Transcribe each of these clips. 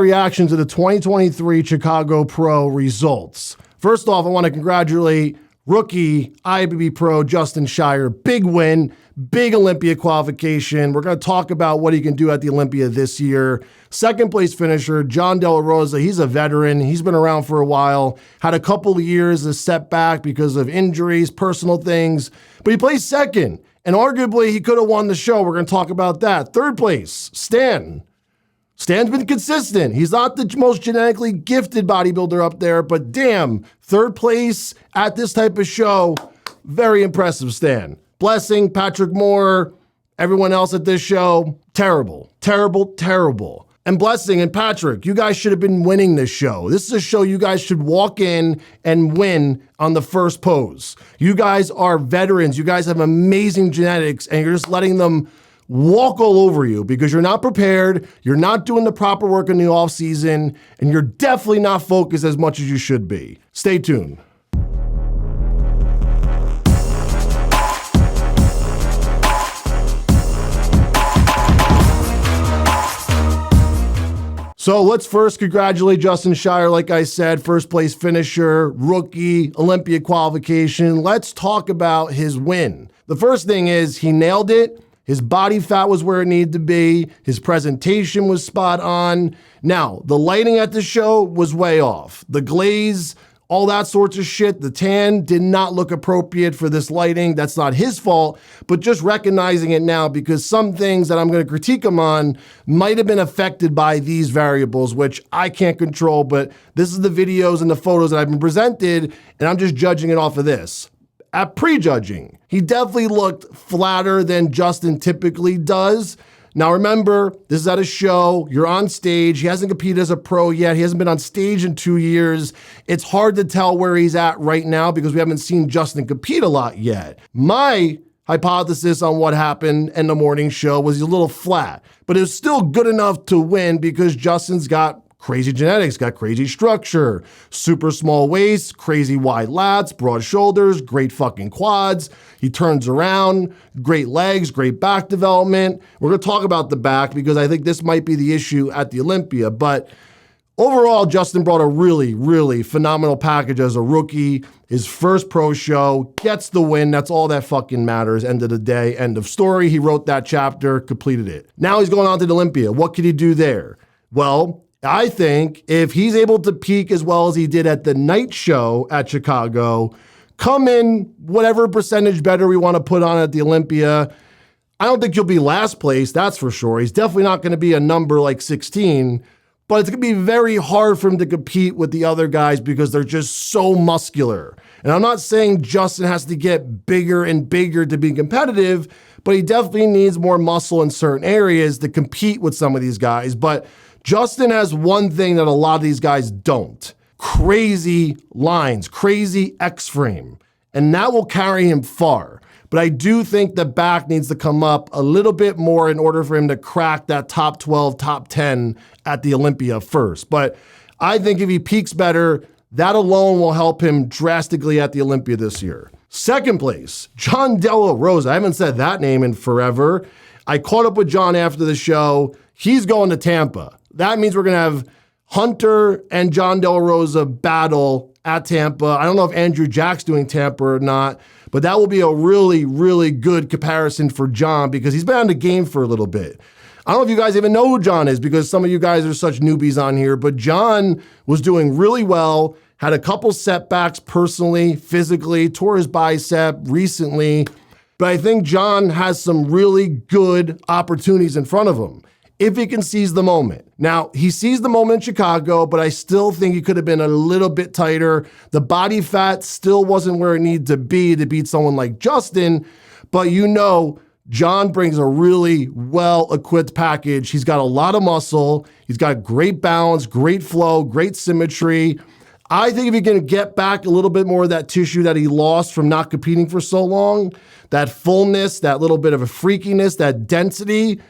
Reaction to the 2023 Chicago Pro results. First off, I want to congratulate rookie IFBB Pro Justin Shier. Big win, big Olympia qualification. We're going to talk about what he can do at the Olympia this year. Second place finisher, John De La Rosa. He's a veteran. He's been around for a while. Had a couple of years of setback because of injuries, personal things, but he placed second. And arguably, he could have won the show. We're going to talk about that. Third place, Stan. Stan's been consistent. He's not the most genetically gifted bodybuilder up there, but damn, third place at this type of show, very impressive, Stan. Blessing, Patrick Moore, everyone else at this show, terrible, terrible, terrible. And Blessing and Patrick, you guys should have been winning this show. This is a show you guys should walk in and win on the first pose. You guys are veterans. You guys have amazing genetics, and you're just letting them walk all over you because you're not prepared, you're not doing the proper work in the off season, and you're definitely not focused as much as you should be. Stay tuned. So let's first congratulate Justin Shier. Like I said, first place finisher, rookie, Olympia qualification. Let's talk about his win. The first thing is he nailed it. His body fat was where it needed to be. His presentation was spot on. Now, the lighting at the show was way off. The glaze, all that sorts of shit, the tan did not look appropriate for this lighting. That's not his fault, but just recognizing it now because some things that I'm going to critique him on might have been affected by these variables, which I can't control, but this is the videos and the photos that I've been presented, and I'm just judging it off of this. At prejudging, he definitely looked flatter than Justin typically does. Now remember, this is at a show, you're on stage, he hasn't competed as a pro yet, he hasn't been on stage in 2 years. It's hard to tell where he's at right now because we haven't seen Justin compete a lot yet. My hypothesis on what happened in the morning show was he's a little flat, but it was still good enough to win because Justin's got crazy genetics, got crazy structure, super small waist, crazy wide lats, broad shoulders, great fucking quads. He turns around, great legs, great back development. We're going to talk about the back because I think this might be the issue at the Olympia. But overall, Justin brought a really, really phenomenal package as a rookie. His first pro show, gets the win. That's all that fucking matters. End of the day, end of story. He wrote that chapter, completed it. Now he's going on to the Olympia. What could he do there? Well, I think if he's able to peak as well as he did at the night show at Chicago, come in whatever percentage better we want to put on at the Olympia, I don't think he'll be last place, that's for sure. He's definitely not going to be a number like 16, but it's going to be very hard for him to compete with the other guys because they're just so muscular. And I'm not saying Justin has to get bigger and bigger to be competitive, but he definitely needs more muscle in certain areas to compete with some of these guys. But Justin has one thing that a lot of these guys don't. Crazy lines, crazy X-frame. And that will carry him far. But I do think the back needs to come up a little bit more in order for him to crack that top 12, top 10 at the Olympia first. But I think if he peaks better, that alone will help him drastically at the Olympia this year. Second place, John De La Rosa. I haven't said that name in forever. I caught up with John after the show. He's going to Tampa. That means we're going to have Hunter and John De La Rosa battle at Tampa. I don't know if Andrew Jack's doing Tampa or not, but that will be a really, really good comparison for John because he's been on the game for a little bit. I don't know if you guys even know who John is because some of you guys are such newbies on here, but John was doing really well, had a couple setbacks personally, physically, tore his bicep recently, but I think John has some really good opportunities in front of him if he can seize the moment. Now, he seized the moment in Chicago, but I still think he could have been a little bit tighter. The body fat still wasn't where it needed to be to beat someone like Justin, but you know, John brings a really well-equipped package. He's got a lot of muscle. He's got great balance, great flow, great symmetry. I think if he can get back a little bit more of that tissue that he lost from not competing for so long, that fullness, that little bit of a freakiness, that density,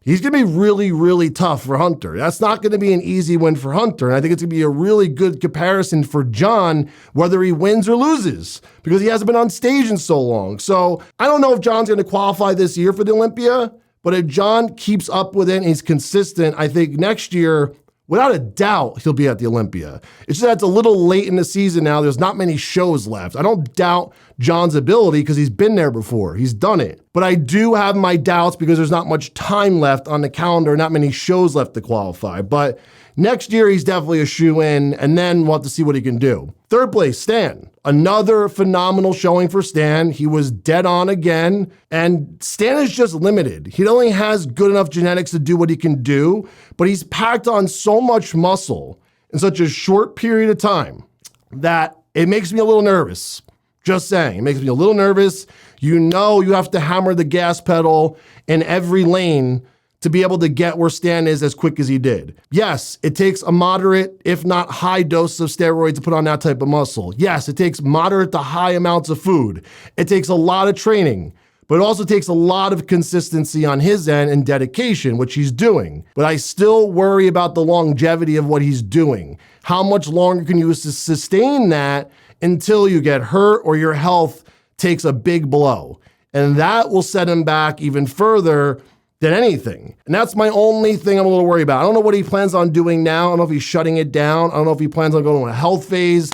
he's going to be really, really tough for Hunter. That's not going to be an easy win for Hunter. And I think it's going to be a really good comparison for John, whether he wins or loses, because he hasn't been on stage in so long. So I don't know if John's going to qualify this year for the Olympia, but if John keeps up with it and he's consistent, I think next year without a doubt, he'll be at the Olympia. It's just that it's a little late in the season now. There's not many shows left. I don't doubt John's ability because he's been there before. He's done it. But I do have my doubts because there's not much time left on the calendar, not many shows left to qualify. But next year, he's definitely a shoe-in, and then we'll have to see what he can do. Third place, Stan. Another phenomenal showing for Stan. He was dead on again, and Stan is just limited. He only has good enough genetics to do what he can do, but he's packed on so much muscle in such a short period of time that it makes me a little nervous. Just saying, it makes me a little nervous. You know you have to hammer the gas pedal in every lane to be able to get where Stan is as quick as he did. Yes, it takes a moderate, if not high dose of steroids to put on that type of muscle. Yes, it takes moderate to high amounts of food. It takes a lot of training, but it also takes a lot of consistency on his end and dedication, which he's doing. But I still worry about the longevity of what he's doing. How much longer can you sustain that until you get hurt or your health takes a big blow? And that will set him back even further than anything. And that's my only thing I'm a little worried about. I don't know what he plans on doing now. I don't know if he's shutting it down. I don't know if he plans on going to a health phase.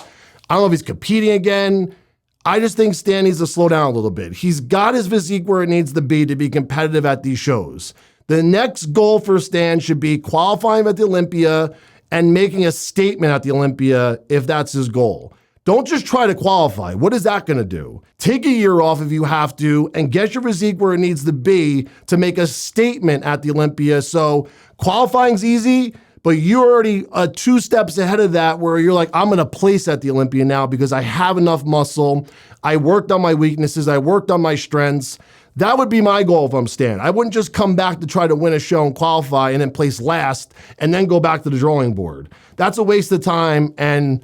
I don't know if he's competing again. I just think Stan needs to slow down a little bit. He's got his physique where it needs to be competitive at these shows. The next goal for Stan should be qualifying at the Olympia and making a statement at the Olympia if that's his goal. Don't just try to qualify. What is that going to do? Take a year off if you have to and get your physique where it needs to be to make a statement at the Olympia. So qualifying's easy, but you're already 2 steps ahead of that where you're like, I'm going to place at the Olympia now because I have enough muscle. I worked on my weaknesses. I worked on my strengths. That would be my goal if I'm Stan. I wouldn't just come back to try to win a show and qualify and then place last and then go back to the drawing board. That's a waste of time, and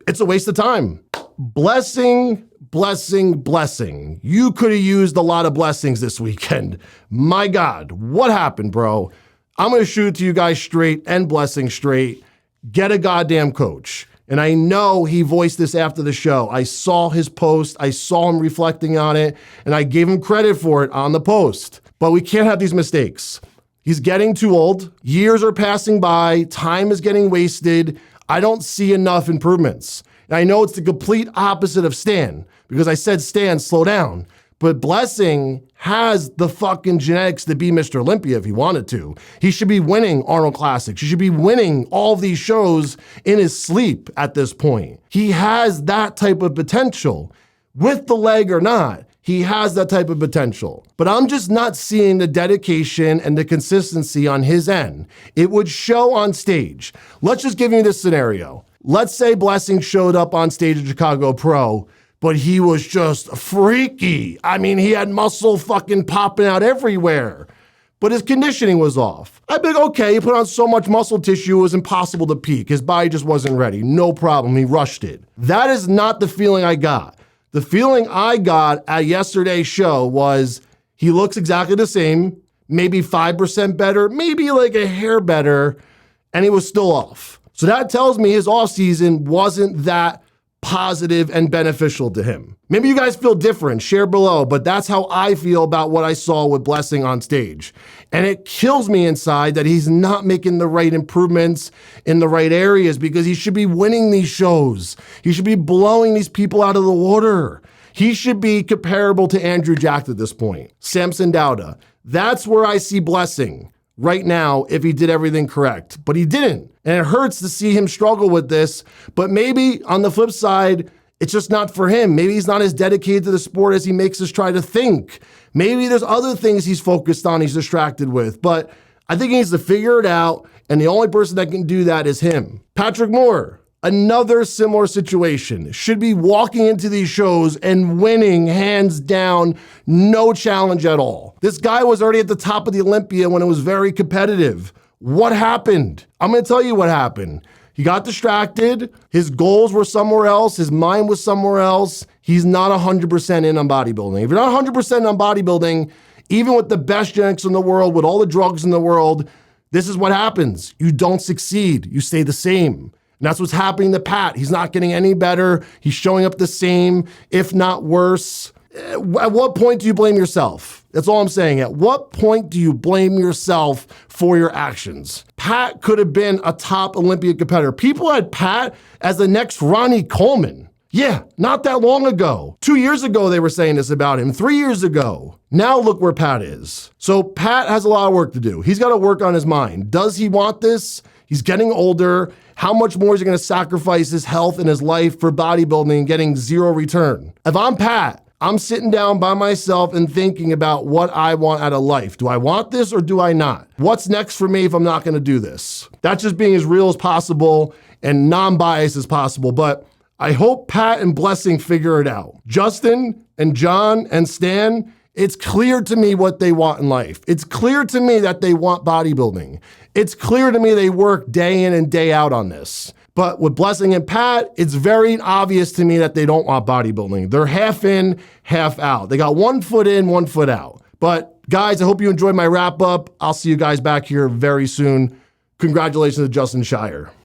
it's a waste of time. Blessing. You could have used a lot of blessings this weekend. My God, what happened, bro? I'm going to shoot it to you guys straight and blessing straight. Get a goddamn coach. And I know he voiced this after the show. I saw his post. I saw him reflecting on it, and I gave him credit for it on the post. But we can't have these mistakes. He's getting too old. Years are passing by. Time is getting wasted. I don't see enough improvements. And I know it's the complete opposite of Stan because I said, Stan, slow down. But Blessing has the fucking genetics to be Mr. Olympia if he wanted to. He should be winning Arnold Classics. He should be winning all these shows in his sleep at this point. He has that type of potential. With the leg or not, he has that type of potential. But I'm just not seeing the dedication and the consistency on his end. It would show on stage. Let's just give you this scenario. Let's say Blessing showed up on stage at Chicago Pro, but he was just freaky. I mean, he had muscle fucking popping out everywhere, but his conditioning was off. I'd be like, okay, he put on so much muscle tissue, it was impossible to peak. His body just wasn't ready. No problem, he rushed it. That is not the feeling I got. The feeling I got at yesterday's show was he looks exactly the same, maybe 5% better, maybe like a hair better, and he was still off. So that tells me his offseason wasn't that positive and beneficial to him. Maybe you guys feel different, share below, but that's how I feel about what I saw with Blessing on stage. And it kills me inside that he's not making the right improvements in the right areas because he should be winning these shows. He should be blowing these people out of the water. He should be comparable to Andrew Jack at this point. Samson Dauda. That's where I see Blessing right now if he did everything correct, but he didn't. And it hurts to see him struggle with this, but maybe on the flip side, it's just not for him. Maybe he's not as dedicated to the sport as he makes us try to think. Maybe there's other things he's focused on, he's distracted with, but I think he needs to figure it out, and the only person that can do that is him. Patrick Moore, another similar situation. Should be walking into these shows and winning hands down, no challenge at all. This guy was already at the top of the Olympia when it was very competitive. What happened? I'm going to tell you what happened. He got distracted. His goals were somewhere else. His mind was somewhere else. He's not 100% in on bodybuilding. If you're not 100% on bodybuilding, even with the best genetics in the world, with all the drugs in the world, this is what happens. You don't succeed. You stay the same. And that's what's happening to Pat. He's not getting any better. He's showing up the same, if not worse. At what point do you blame yourself? That's all I'm saying. At what point do you blame yourself for your actions? Pat could have been a top Olympic competitor. People had Pat as the next Ronnie Coleman. Yeah, not that long ago. 2 years ago, they were saying this about him. 3 years ago. Now look where Pat is. So Pat has a lot of work to do. He's got to work on his mind. Does he want this? He's getting older. How much more is he going to sacrifice his health and his life for bodybuilding and getting zero return? If I'm Pat, I'm sitting down by myself and thinking about what I want out of life. Do I want this or do I not? What's next for me if I'm not going to do this? That's just being as real as possible and non-biased as possible. But I hope Pat and Blessing figure it out. Justin and John and Stan, it's clear to me what they want in life. It's clear to me that they want bodybuilding. It's clear to me they work day in and day out on this. But with Blessing and Pat, it's very obvious to me that they don't want bodybuilding. They're half in, half out. They got 1 foot in, 1 foot out. But guys, I hope you enjoyed my wrap up. I'll see you guys back here very soon. Congratulations to Justin Shier.